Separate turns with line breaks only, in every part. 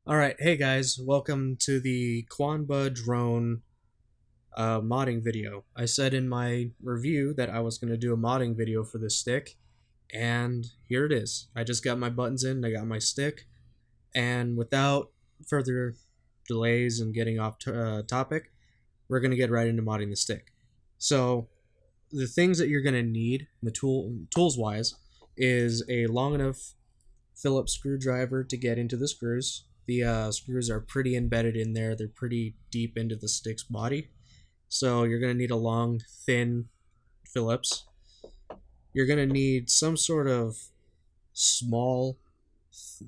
Alright, hey guys, welcome to the Qanba Drone modding video. I said in my review that I was going to do a modding video for this stick, and here it is. I just got my buttons in, I got my stick, and without further delays and getting off topic, we're going to get right into modding the stick. So, the things that you're going to need, the tools-wise, is a long enough Phillips screwdriver to get into the screws. The screws are pretty embedded in there. They're pretty deep into the stick's body. So you're going to need a long, thin Phillips. You're going to need some sort of small,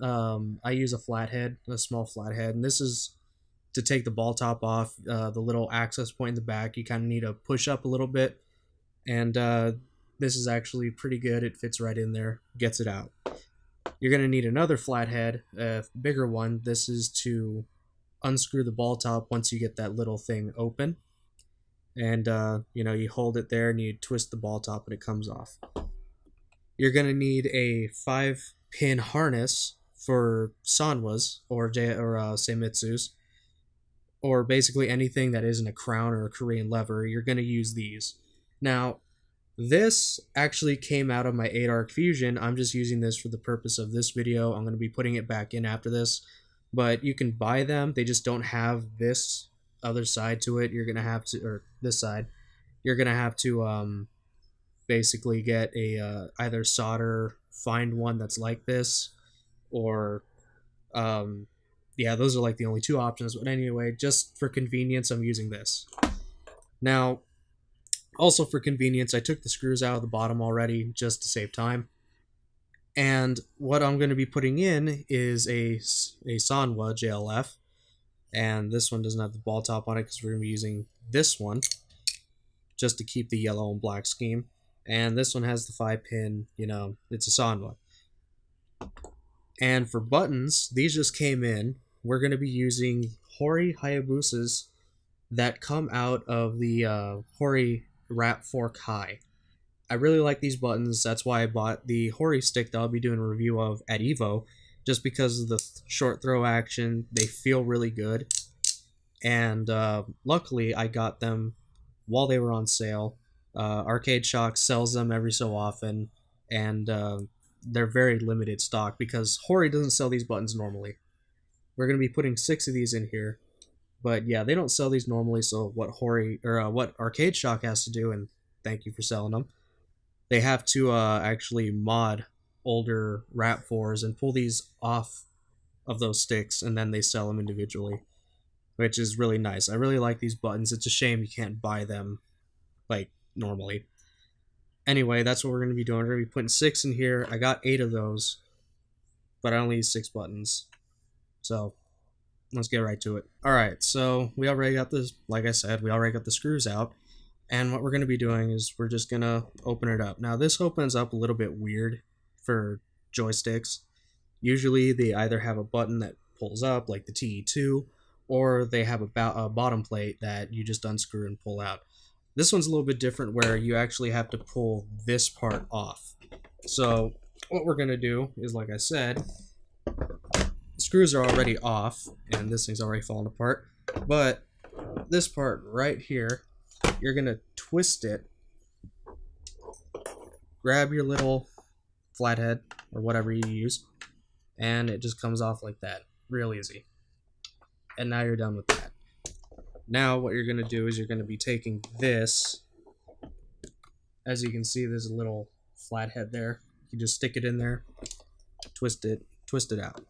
I use a flathead, a small flathead. And this is to take the ball top off, the little access point in the back. You kind of need to push up a little bit. And this is actually pretty good. It fits right in there, gets it out. You're going to need another flathead, a bigger one. This is to unscrew the ball top once you get that little thing open. And, you hold it there and you twist the ball top and it comes off. You're going to need a 5-pin harness for Sanwas or Seimitsu's, or basically anything that isn't a crown or a Korean lever. You're going to use these. Now, this actually came out of my 8-arc fusion. I'm just using this for the purpose of this video. I'm going to be putting it back in after this, but you can buy them. They just don't have this other side to it. You're going to have to, or this side, you're going to have to basically get a either solder, find one that's like this, or yeah, those are like the only two options. But anyway, just for convenience, I'm using this. Now, also for convenience, I took the screws out of the bottom already just to save time. And what I'm going to be putting in is a Sanwa JLF. And this one doesn't have the ball top on it because we're going to be using this one just to keep the yellow and black scheme. And this one has the 5-pin, it's a Sanwa. And for buttons, these just came in. We're going to be using Hori Hayabusas that come out of the Hori Wrap Fork High. I really like these buttons. That's why I bought the Hori stick that I'll be doing a review of at Evo, just because of the short throw action. They feel really good, and luckily I got them while they were on sale. Arcade Shock sells them every so often, and they're very limited stock because Hori doesn't sell these buttons normally. We're going to be putting 6 of these in here. But yeah, they don't sell these normally, so what what Arcade Shock has to do, and thank you for selling them, they have to actually mod older Wrap 4s and pull these off of those sticks, and then they sell them individually, which is really nice. I really like these buttons. It's a shame you can't buy them like normally. Anyway, that's what we're going to be doing. We're going to be putting 6 in here. I got 8 of those, but I only use 6 buttons. So let's get right to it. Alright, so we already got this, like I said, we already got the screws out. And what we're going to be doing is we're just going to open it up. Now this opens up a little bit weird for joysticks. Usually they either have a button that pulls up, like the TE2, or they have a bottom plate that you just unscrew and pull out. This one's a little bit different where you actually have to pull this part off. So what we're going to do is, like I said, screws are already off and this thing's already falling apart, but this part right here, you're gonna twist it, grab your little flathead or whatever you use, and it just comes off like that, real easy. And now you're done with that. Now what you're gonna do is you're gonna be taking this, as you can see there's a little flathead there, you just stick it in there, twist it out.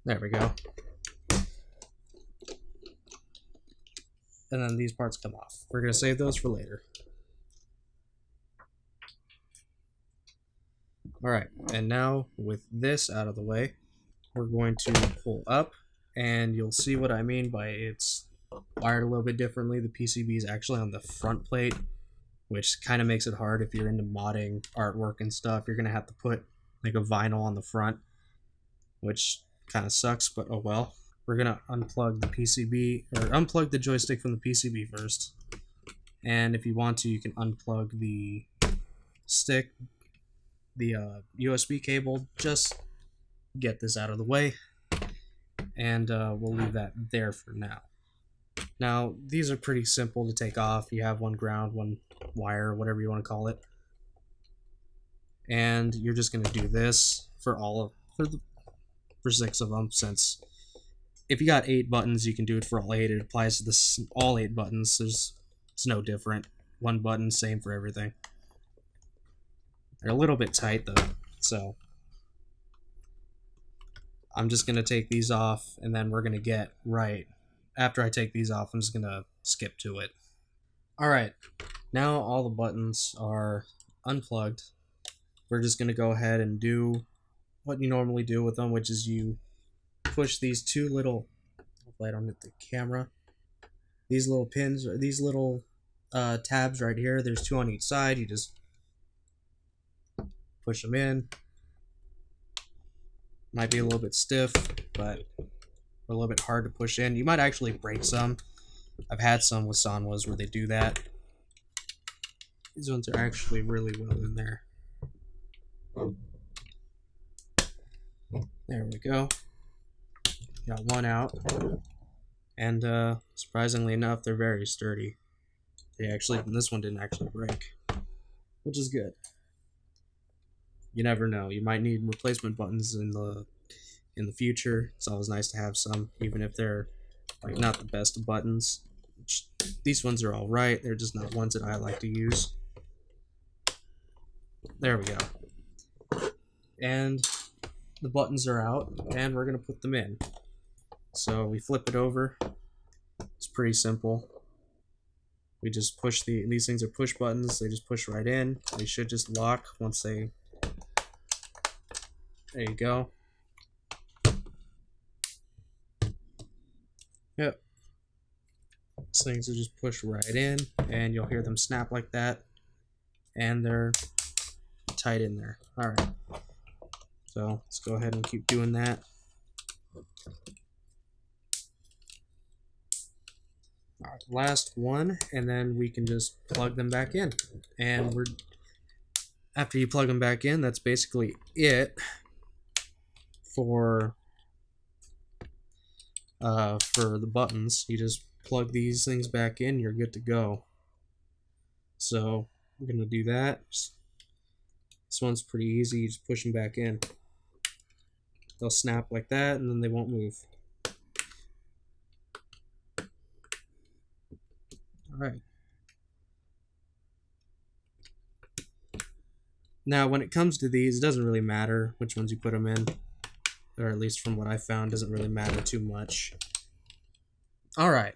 There we go. And then these parts come off. We're going to save those for later. Alright, and now with this out of the way, we're going to pull up, and you'll see what I mean by it's wired a little bit differently. The PCB is actually on the front plate, which kind of makes it hard if you're into modding artwork and stuff. You're going to have to put like a vinyl on the front, which kind of sucks, but oh well. We're gonna unplug the PCB, or unplug the joystick from the PCB first. And if you want to, you can unplug the stick, the USB cable, just get this out of the way, and we'll leave that there for now. Now, these are pretty simple to take off. You have one ground, one wire, whatever you want to call it. And you're just going to do this for for 6 of them, since if you got 8 buttons, you can do it for all 8. It applies to all 8 buttons. It's no different. One button, same for everything. They're a little bit tight though, so I'm just going to take these off, and then we're going to get right. After I take these off, I'm just going to skip to it. Alright, now all the buttons are unplugged. We're just going to go ahead and do what you normally do with them, which is you push these 2 little, hopefully I don't hit the camera, these little pins, or these little tabs right here, there's 2 on each side. You just push them in. Might be a little bit stiff, but a little bit hard to push in. You might actually break some. I've had some with Sanwas where they do that. These ones are actually really well in there. There we go. Got one out. And surprisingly enough, they're very sturdy. This one didn't actually break, which is good. You never know. You might need replacement buttons in the future. It's always nice to have some, even if they're like not the best of buttons. These ones are all right. They're just not ones that I like to use. There we go. And the buttons are out, and we're gonna put them in. So we flip it over. It's pretty simple. We just push these things are push buttons. They just push right in. They should just lock once they. There you go. Yep. These things are just pushed right in, and you'll hear them snap like that, and they're tight in there. All right. So let's go ahead and keep doing that. All right, last one, and then we can just plug them back in. And after you plug them back in, that's basically it for the buttons. You just plug these things back in, you're good to go. So we're gonna do that. This one's pretty easy. You just push them back in. They'll snap like that, and then they won't move. All right. Now, when it comes to these, it doesn't really matter which ones you put them in, or at least from what I found, doesn't really matter too much. All right.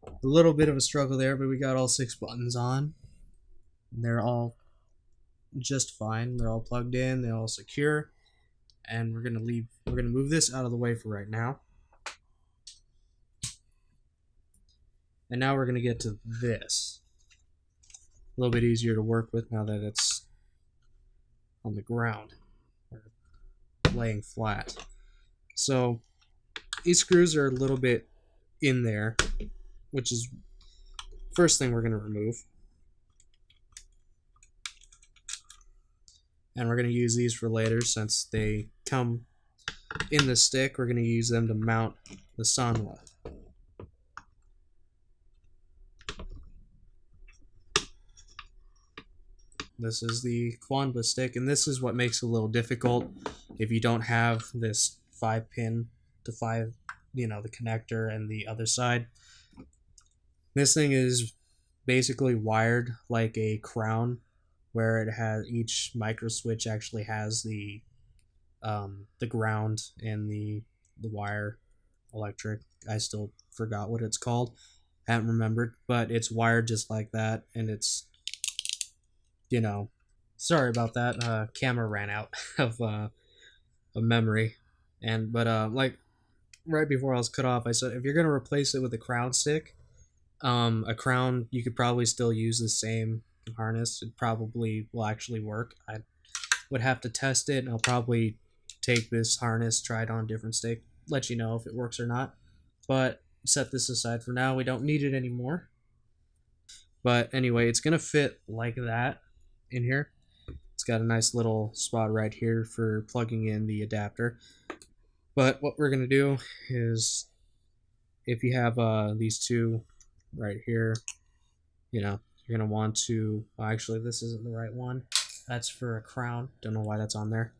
A little bit of a struggle there, but we got all 6 buttons on. They're all just fine. They're all plugged in. They're all secure. And we're gonna move this out of the way for right now. And now we're gonna get to this. A little bit easier to work with now that it's on the ground, or laying flat. So these screws are a little bit in there, which is first thing we're gonna remove. And we're going to use these for later since they come in the stick. We're going to use them to mount the Sanwa. This is the Qanba stick, and this is what makes it a little difficult if you don't have this 5-pin to 5, the connector and the other side. This thing is basically wired like a crown, where it has each micro switch actually has the ground and the wire electric. I still forgot what it's called. Haven't remembered, but it's wired just like that, and it's sorry about that. Camera ran out of memory, but like right before I was cut off, I said if you're gonna replace it with a crown stick, a crown, you could probably still use the same harness. It probably will actually work. I would have to test it, and I'll probably take this harness, try it on a different stick, let you know if it works or not. But set this aside for now. We don't need it anymore. But anyway, it's gonna fit like that in here. It's got a nice little spot right here for plugging in the adapter. But what we're going to do is, if you have these two right here, you know, you're going to want to, well, actually this isn't the right one. That's for a crown. Don't know why that's on there.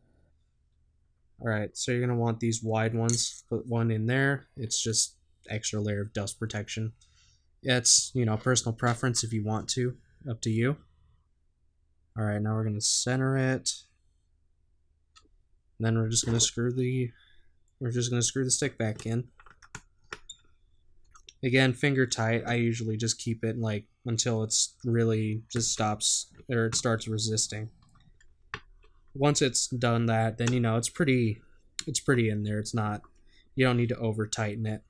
Alright, so you're going to want these wide ones. Put one in there. It's just extra layer of dust protection. It's, you know, personal preference if you want to. Up to you. Alright, now we're going to center it. And then we're just going to screw the stick back in. Again, finger tight. I usually just keep it like until it's really just stops, or it starts resisting. Once it's done that, then you know it's pretty in there. It's not, you don't need to over tighten it.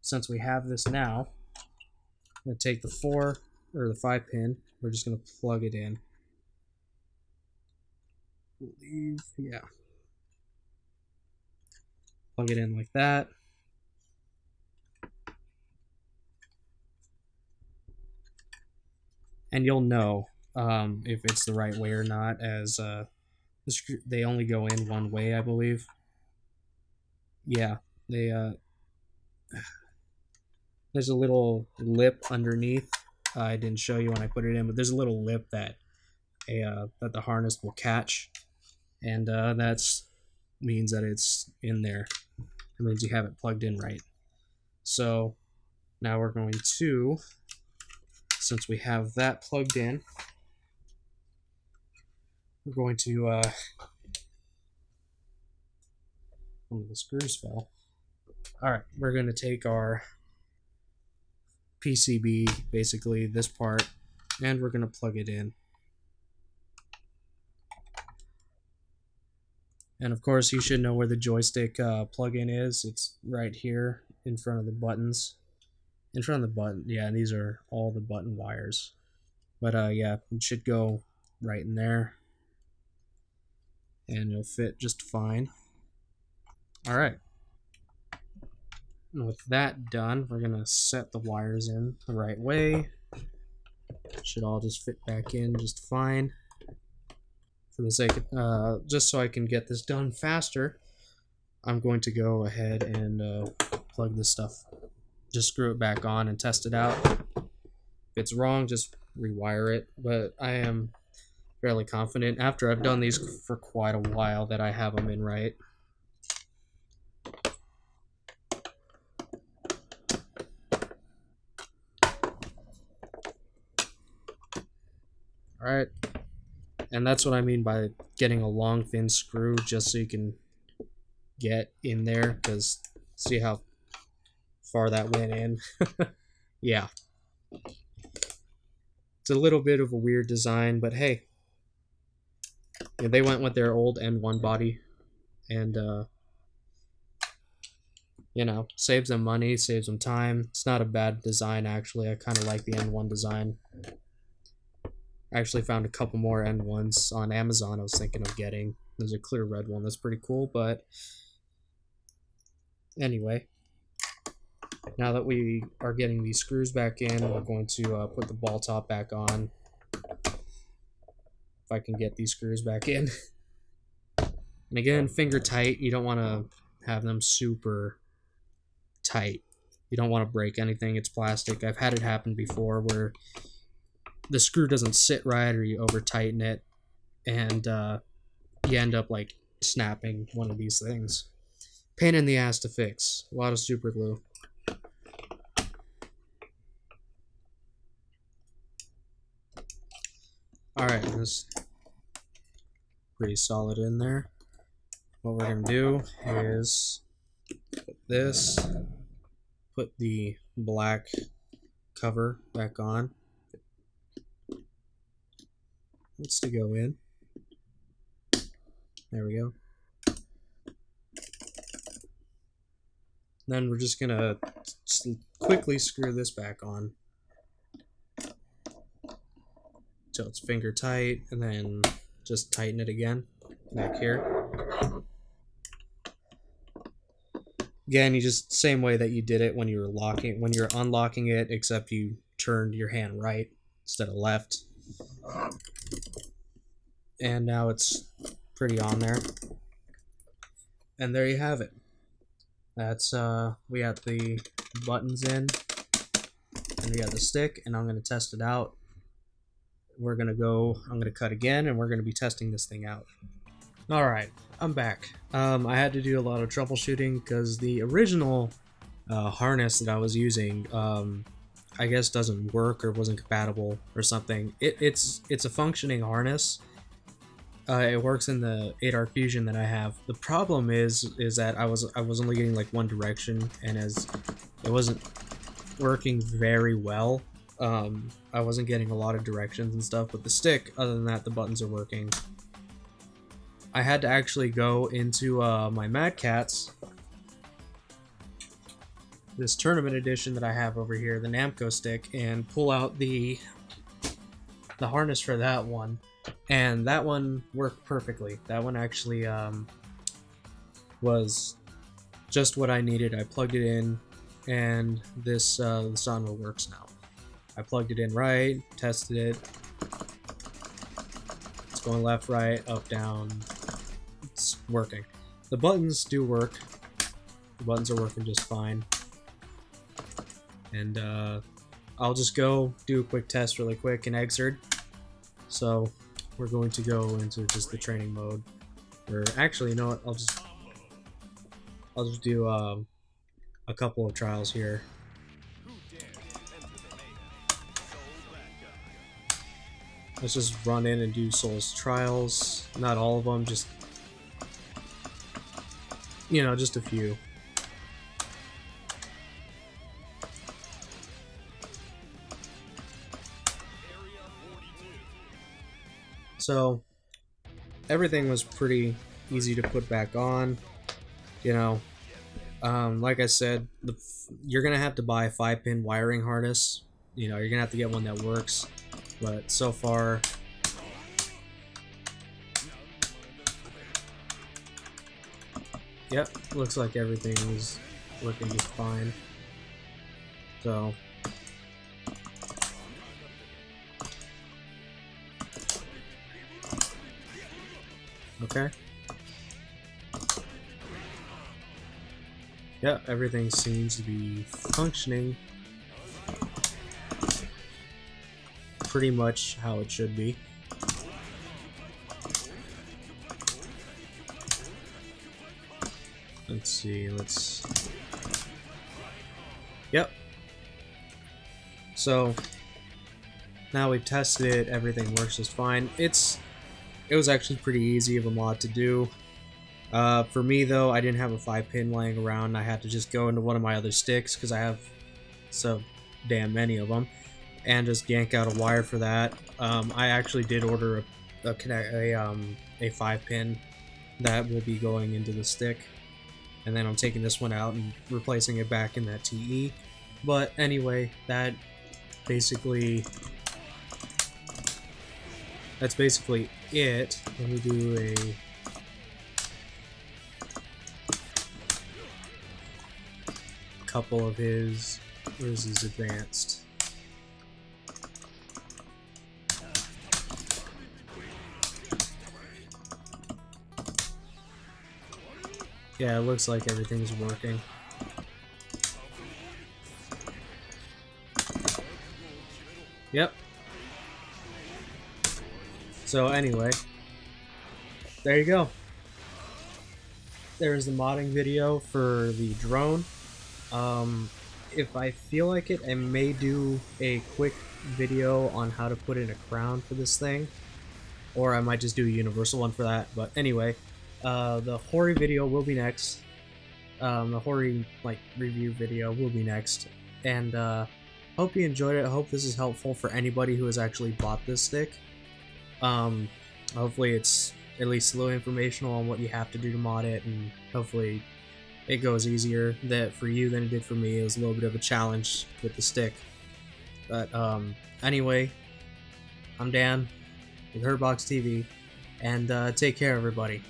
Since we have this now, I'm going to take the 4 or the 5 pin. We're just going to plug it in. Yeah. Plug it in like that. And you'll know if it's the right way or not, as they only go in one way, I believe. Yeah, they there's a little lip underneath. I didn't show you when I put it in, but there's a little lip that that the harness will catch, and that's means that it's in there. It means you have it plugged in right. So now we're going to, since we have that plugged in, we're going to one of the screws fell. Alright, we're going to take our PCB, basically this part, and we're going to plug it in. And of course, you should know where the joystick plug-in is. It's right here in front of the buttons. In front of the button, yeah, these are all the button wires. But yeah, it should go right in there. And it'll fit just fine. Alright. And with that done, we're going to set the wires in the right way. Should all just fit back in just fine. For the sake of, just so I can get this done faster, I'm going to go ahead and plug this stuff. Just screw it back on and test it out. If it's wrong, just rewire it. But I am fairly confident, after I've done these for quite a while, that I have them in right. Alright. And that's what I mean by getting a long, thin screw, just so you can get in there, because see how far that went in? Yeah. It's a little bit of a weird design, but hey. Yeah, they went with their old N1 body, and, you know, saves them money, saves them time. It's not a bad design, actually. I kind of like the N1 design. I actually found a couple more N1s on Amazon I was thinking of getting. There's a clear red one that's pretty cool, but anyway. Now that we are getting these screws back in, we're going to put the ball top back on. If I can get these screws back in. And again, finger tight. You don't want to have them super tight. You don't want to break anything. It's plastic. I've had it happen before where the screw doesn't sit right, or you over tighten it, and you end up like snapping one of these things. Pain in the ass to fix. A lot of super glue. Alright, this pretty solid in there. What we're going to do is put this, put the black cover back on. It's to go in. There we go. Then we're just gonna quickly screw this back on till it's finger tight, and then just tighten it again back here. Again, you just same way that you did it when you were unlocking it, except you turned your hand right instead of left. and now it's pretty on there. And there you have it. That's we got the buttons in, and we got the stick, and I'm gonna test it out. I'm gonna cut again, and we're gonna be testing this thing out. Alright, I'm back. I had to do a lot of troubleshooting because the original harness that I was using, I guess doesn't work or wasn't compatible or something. It's a functioning harness. It works in the 8R Fusion that I have. The problem is that I was only getting like one direction, and as it wasn't working very well, I wasn't getting a lot of directions and stuff. But the stick, other than that, the buttons are working. I had to actually go into my Mad Catz, this tournament edition that I have over here, the Namco stick, and pull out the harness for that one, and that one worked perfectly. That one actually was just what I needed. I plugged it in, and this the Sonro works now. I plugged it in right, tested it. It's going left, right, up, down. It's working. The buttons do work. The buttons are working just fine. And I'll just go do a quick test really quick in Xrd. So we're going to go into just the training mode. Or actually, you know what? I'll just do a couple of trials here. Let's just run in and do Souls trials. Not all of them, just, you know, just a few. So everything was pretty easy to put back on, you know. Like I said, you're gonna have to buy a 5-pin wiring harness. You know, you're gonna have to get one that works. But so far, yep, looks like everything is working just fine. So okay. Yeah, everything seems to be functioning pretty much how it should be. Let's see, yep. So now we've tested it, everything works just fine. It was actually pretty easy of a mod to do. For me though, I didn't have a 5-pin laying around. I had to just go into one of my other sticks because I have so damn many of them, and just yank out a wire for that. I actually did order a 5-pin that will be going into the stick, and then I'm taking this one out and replacing it back in that TE. But anyway, that's basically it. Let me do a couple of his. Where's his advanced? Yeah, it looks like everything's working. Yep. So anyway, there you go. There's the modding video for the drone. If I feel like it, I may do a quick video on how to put in a crown for this thing, or I might just do a universal one for that. But anyway, the Hori video will be next. The Hori review video will be next, and hope you enjoyed it. I hope this is helpful for anybody who has actually bought this stick. Hopefully it's at least a little informational on what you have to do to mod it, and hopefully it goes easier for you than it did for me. It was a little bit of a challenge with the stick. But anyway, I'm Dan with HurtboxTV, and take care everybody.